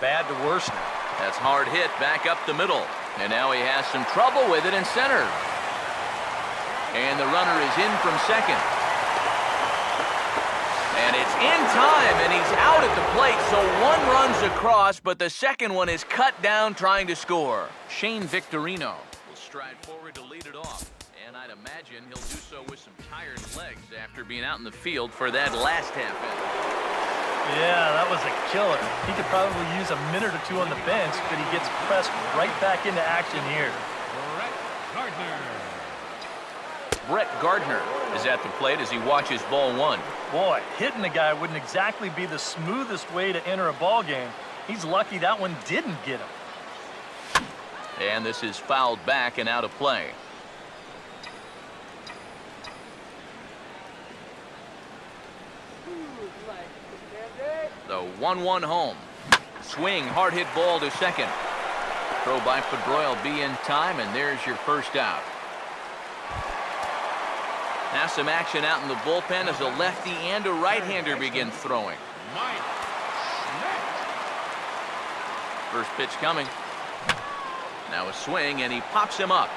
bad to worse now. That's hard hit back up the middle. And now he has some trouble with it in center. And the runner is in from second. And it's in time, and he's out at the plate, so one runs across, but the second one is cut down trying to score. Shane Victorino will stride forward to lead it off. And I'd imagine he'll do so with some tired legs after being out in the field for that last half inning. Yeah, that was a killer. He could probably use a minute or two on the bench, but he gets pressed right back into action here. Brett Gardner is at the plate as he watches ball one. Boy, hitting the guy wouldn't exactly be the smoothest way to enter a ball game. He's lucky that one didn't get him. And this is fouled back and out of play. The 1-1 home. Swing, hard hit ball to second. Throw by Pedroia will be in time, and there's your first out. Now some action out in the bullpen as a lefty and a right-hander begin throwing. First pitch coming. Now a swing, and he pops him up.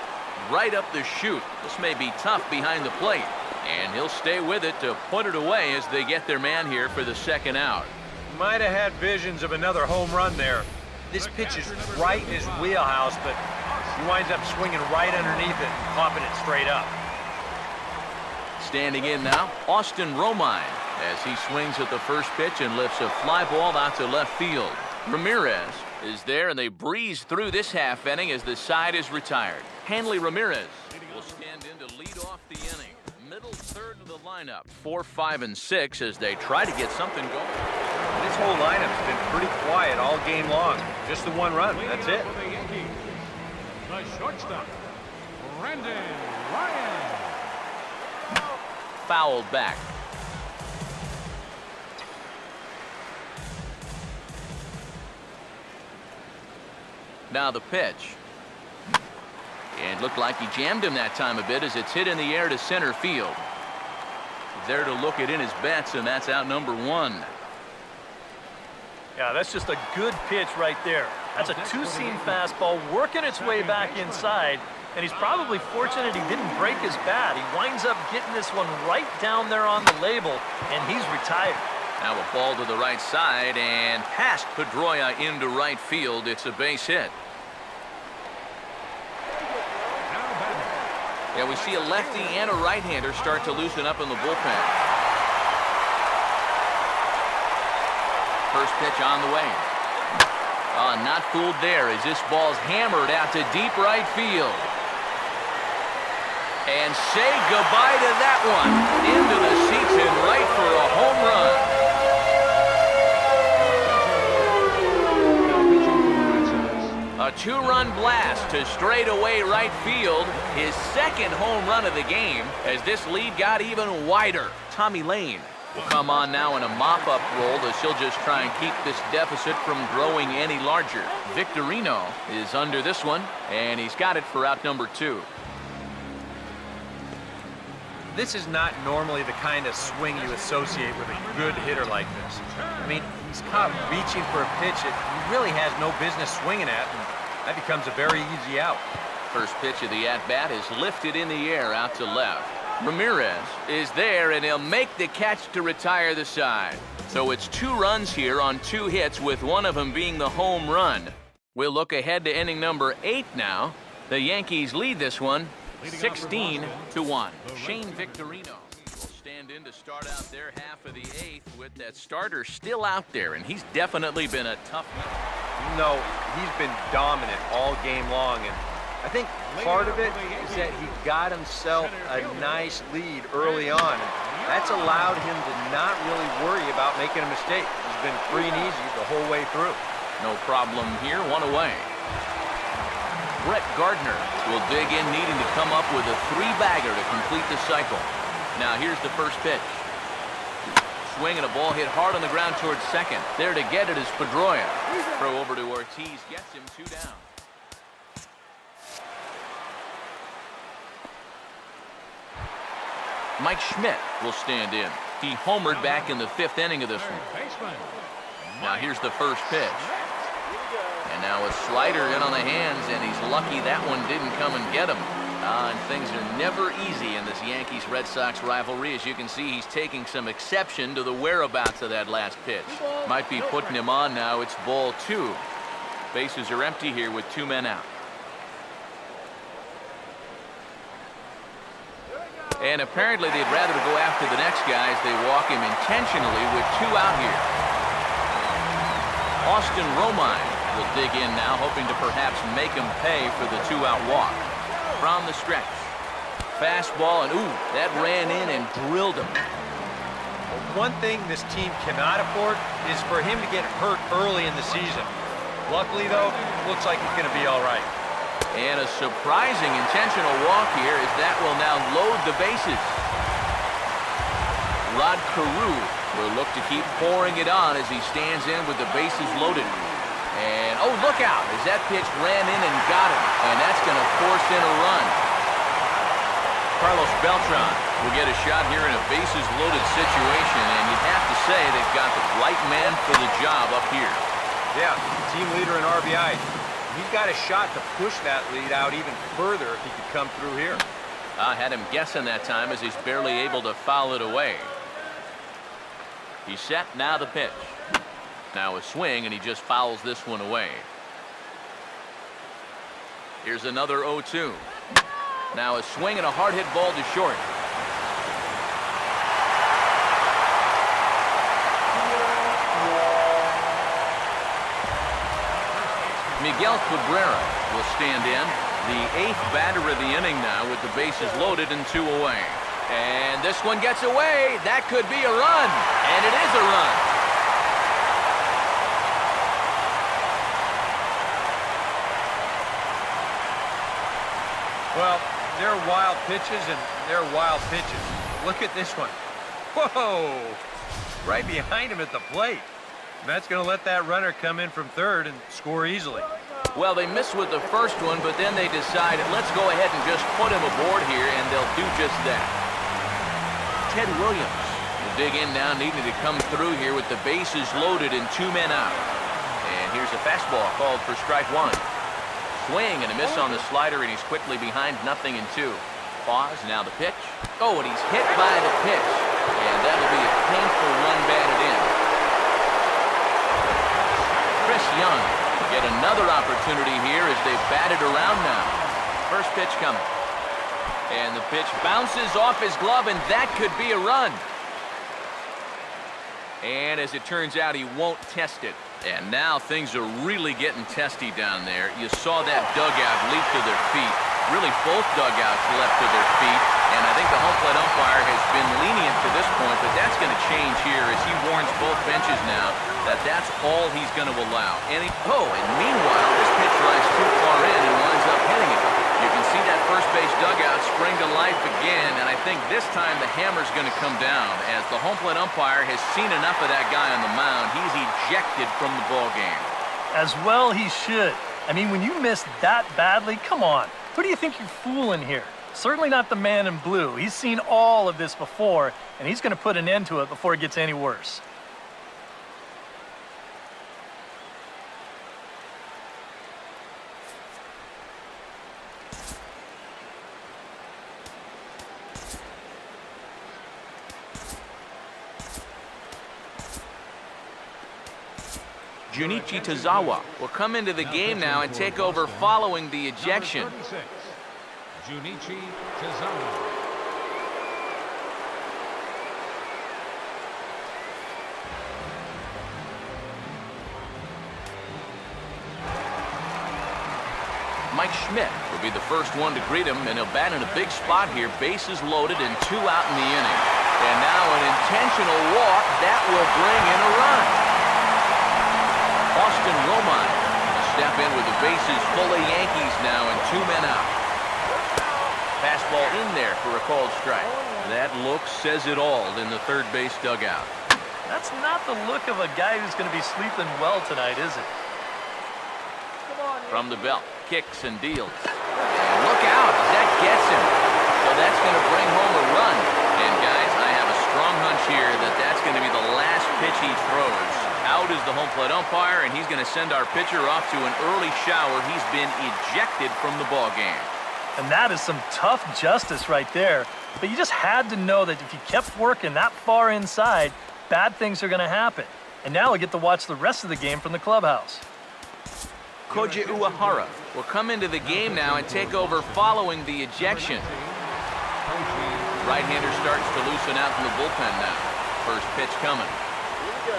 Right up the chute. This may be tough behind the plate. And he'll stay with it to put it away as they get their man here for the second out. Might have had visions of another home run there. This pitch is right in his wheelhouse, but he winds up swinging right underneath it and popping it straight up. Standing in now, Austin Romine, as he swings at the first pitch and lifts a fly ball out to left field. Ramirez is there, and they breeze through this half inning as the side is retired. Hanley Ramirez will stand in to lead off the inning. Middle third of the lineup, 4, 5, and 6 as they try to get something going. This whole lineup's been pretty quiet all game long. Just the one run, that's it. The shortstop, Brandon Ryan. Fouled back. Now the pitch. And looked like he jammed him that time a bit as it's hit in the air to center field. There to look it in his bets, and that's out number 1. Yeah, that's just a good pitch right there. That's a two-seam fastball working its way back inside, and he's probably fortunate he didn't break his bat. He winds up getting this one right down there on the label, and he's retired. Now a ball to the right side and past Pedroia into right field. It's a base hit. Yeah, we see a lefty and a right-hander start to loosen up in the bullpen. First pitch on the way. Oh, not fooled there as this ball's hammered out to deep right field. And say goodbye to that one. Into the seats and right for a home run. A 2-run blast to straightaway right field. His second home run of the game as this lead got even wider. Tommy Lane will come on now in a mop-up role as he'll just try and keep this deficit from growing any larger. Victorino is under this one, and he's got it for out number 2. This is not normally the kind of swing you associate with a good hitter like this. I mean, he's caught reaching for a pitch that he really has no business swinging at, and that becomes a very easy out. First pitch of the at-bat is lifted in the air out to left. Ramirez is there, and he'll make the catch to retire the side. So it's 2 runs here on 2 hits, with one of them being the home run. We'll look ahead to inning number 8 now. The Yankees lead this one 16-1. Shane Victorino will stand in to start out their half of the 8th with that starter still out there, and he's definitely been a tough man. No, he's been dominant all game long, and I think part of it is that he got himself a nice lead early on, and that's allowed him to not really worry about making a mistake. He's been free and easy the whole way through. No problem here, 1 away. Brett Gardner will dig in, needing to come up with a 3-bagger to complete the cycle. Now here's the first pitch. Swing and a ball hit hard on the ground towards second. There to get it is Pedroia. Throw over to Ortiz, gets him 2 down. Mike Schmidt will stand in. He homered back in the 5th inning of this one. Now here's the first pitch. And now a slider in on the hands, and he's lucky that one didn't come and get him. And things are never easy in this Yankees-Red Sox rivalry. As you can see, he's taking some exception to the whereabouts of that last pitch. Might be putting him on now. It's ball 2. Bases are empty here with 2 men out. And apparently they'd rather go after the next guy as they walk him intentionally with 2 out here. Austin Romine will dig in now, hoping to perhaps make him pay for the 2-out walk. From the stretch. Fastball, and ooh, that ran in and drilled him. One thing this team cannot afford is for him to get hurt early in the season. Luckily, though, looks like he's going to be all right. And a surprising intentional walk here as that will now load the bases. Rod Carew will look to keep pouring it on as he stands in with the bases loaded. And, oh, look out, as that pitch ran in and got him. And that's going to force in a run. Carlos Beltran will get a shot here in a bases-loaded situation, and you'd have to say they've got the right man for the job up here. Yeah, team leader in RBI. He's got a shot to push that lead out even further if he could come through here. I had him guessing that time as he's barely able to foul it away. He's set, now the pitch. Now a swing, and he just fouls this one away. Here's another 0-2. Now a swing and a hard hit ball to short. Miguel Cabrera will stand in, the 8th batter of the inning now with the bases loaded and 2 away. And this one gets away. That could be a run, and it is a run. Well, they're wild pitches, and they're wild pitches. Look at this one. Whoa! Right behind him at the plate. And that's going to let that runner come in from third and score easily. Well, they missed with the first one, but then they decided, let's go ahead and just put him aboard here, and they'll do just that. Ted Williams will dig in now, needing to come through here with the bases loaded and 2 men out. And here's a fastball called for strike 1. Swing and a miss on the slider, and he's quickly behind 0-2. Pause, now the pitch. Oh, and he's hit by the pitch. And that'll be a painful run batted in. Chris Young will get another opportunity here as they bat it around now. First pitch coming. And the pitch bounces off his glove, and that could be a run. And as it turns out, he won't test it. And now things are really getting testy down there. You saw that dugout leap to their feet. Really, both dugouts leapt to their feet. And I think the home plate umpire has been lenient to this point, but that's going to change here as he warns both benches now that that's all he's going to allow. And meanwhile, this pitch rides too far in and winds up hitting it. You can see that first base dugout spring to life again, and I think this time the hammer's going to come down as the home plate umpire has seen enough of that guy on the mound. He's ejected from the ball game. As well he should. I mean, when you miss that badly, come on. Who do you think you're fooling here? Certainly not the man in blue. He's seen all of this before, and he's going to put an end to it before it gets any worse. Junichi Tazawa will come into the game now and take over following the ejection. Junichi Tazawa. Mike Schmidt will be the first one to greet him, and he'll bat in a big spot here. Bases loaded and 2 out in the inning. And now an intentional walk. That will bring in a run. Austin Romine will step in with the bases full of Yankees now and 2 men out. Fastball in there for a called strike. That look says it all in the third base dugout. That's not the look of a guy who's going to be sleeping well tonight, is it? From the belt, kicks and deals. And look out as that gets him. So that's going to bring home a run. And guys, I have a strong hunch here that that's going to be the last pitch he throws. Out is the home plate umpire, and he's going to send our pitcher off to an early shower. He's been ejected from the ball game. And that is some tough justice right there. But you just had to know that if you kept working that far inside, bad things are going to happen. And now we get to watch the rest of the game from the clubhouse. Koji Uehara will come into the game now and take over following the ejection. Right-hander starts to loosen out in the bullpen now. First pitch coming.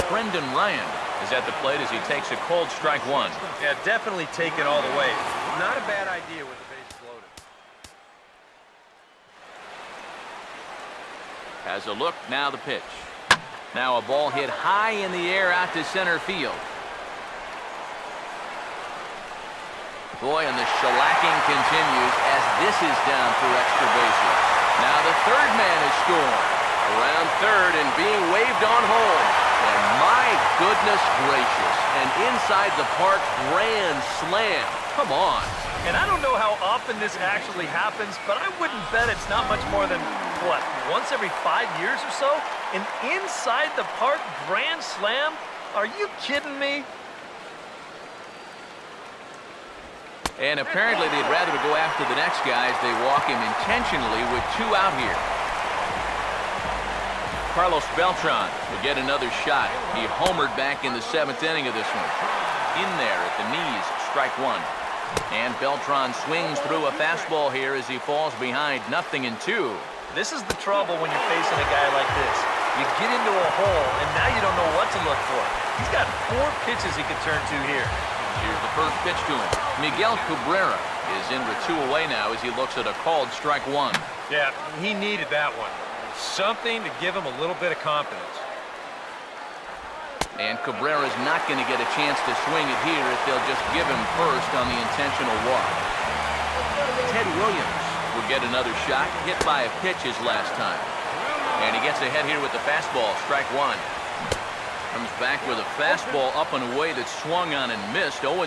Brendan Ryan is at the plate as he takes a cold strike one. Yeah, definitely take it all the way. Not a bad idea with the bases loaded. Has a look, now the pitch. Now a ball hit high in the air out to center field. Boy, and the shellacking continues as this is down for extra bases. Now the third man is scored. Around third and being waved on home. And my goodness gracious, an inside the park grand slam. Come on. And I don't know how often this actually happens, but I wouldn't bet it's not much more than, what, once every 5 years or so? An inside the park grand slam? Are you kidding me? And apparently they'd rather go after the next guy as they walk him intentionally with 2 out here. Carlos Beltran will get another shot. He homered back in the 7th inning of this one. In there at the knees, strike one. And Beltran swings through a fastball here as he falls behind 0-2. This is the trouble when you're facing a guy like this. You get into a hole, and now you don't know what to look for. He's got 4 pitches he could turn to here. Here's the first pitch to him. Miguel Cabrera is in with 2 away now as he looks at a called strike one. Yeah, he needed that one. Something to give him a little bit of confidence. And Cabrera's not going to get a chance to swing it here if they'll just give him first on the intentional walk. Ted Williams will get another shot, hit by a pitch his last time. And he gets ahead here with the fastball, strike one. Comes back with a fastball up and away that swung on and missed, 0-2.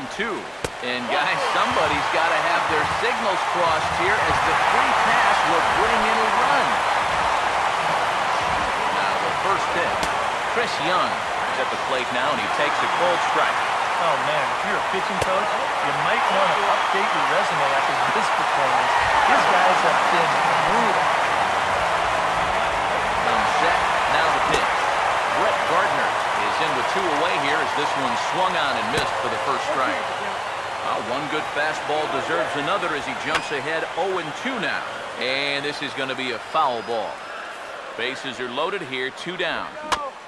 And guys, somebody's got to have their signals crossed here as the free pass will bring in a run. Now the first pitch, Chris Young is at the plate now, and he takes a cold strike. Oh, man, if you're a pitching coach, you might want to update your resume after this performance. These guys have been brutal. Comes set, now the pitch. Brett Gardner is in with 2 away here as this one swung on and missed for the first strike. One good fastball deserves another as he jumps ahead 0-2 now. And this is going to be a foul ball. Bases are loaded here, 2 down.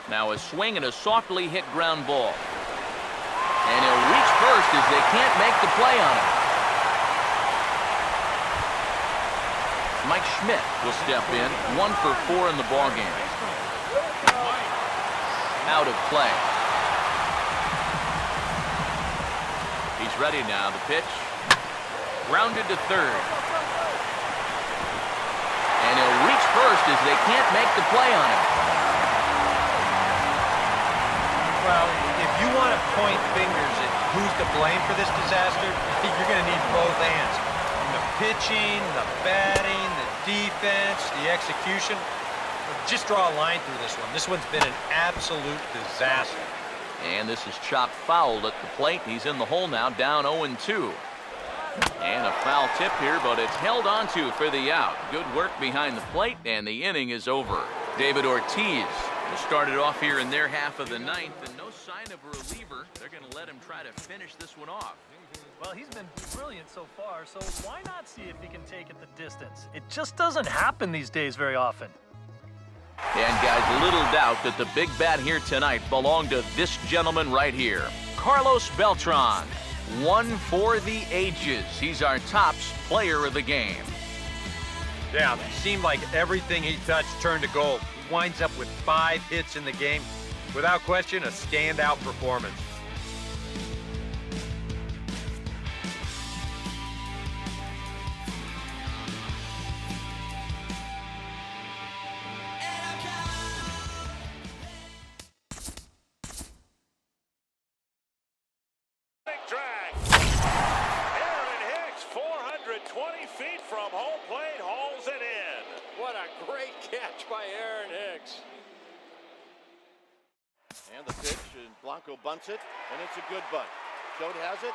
Now a swing and a softly hit ground ball. And he'll reach first as they can't make the play on it. Mike Schmidt will step in, 1 for 4 in the ballgame. Out of play. He's ready now. The pitch. Grounded to third. And he'll reach first as they can't make the play on him. Well, if you want to point fingers at who's to blame for this disaster, you're going to need both hands. The pitching, the batting, the defense, the execution. Just draw a line through this one. This one's been an absolute disaster. And this is chopped foul at the plate. He's in the hole now, down 0-2. And a foul tip here, but it's held onto for the out. Good work behind the plate, and the inning is over. David Ortiz will start it off here in their half of the 9th, and no sign of a reliever. They're going to let him try to finish this one off. Well, he's been brilliant so far, so why not see if he can take it the distance? It just doesn't happen these days very often. And guys, little doubt that the big bat here tonight belonged to this gentleman right here, Carlos Beltran. 1 for the ages. He's our tops player of the game. Yeah, it seemed like everything he touched turned to gold. He winds up with 5 hits in the game. Without question, a standout performance. Drag. Aaron Hicks, 420 feet from home plate, hauls it in. What a great catch by Aaron Hicks. And the pitch, and Blanco bunts it, and it's a good bunt. Choate has it.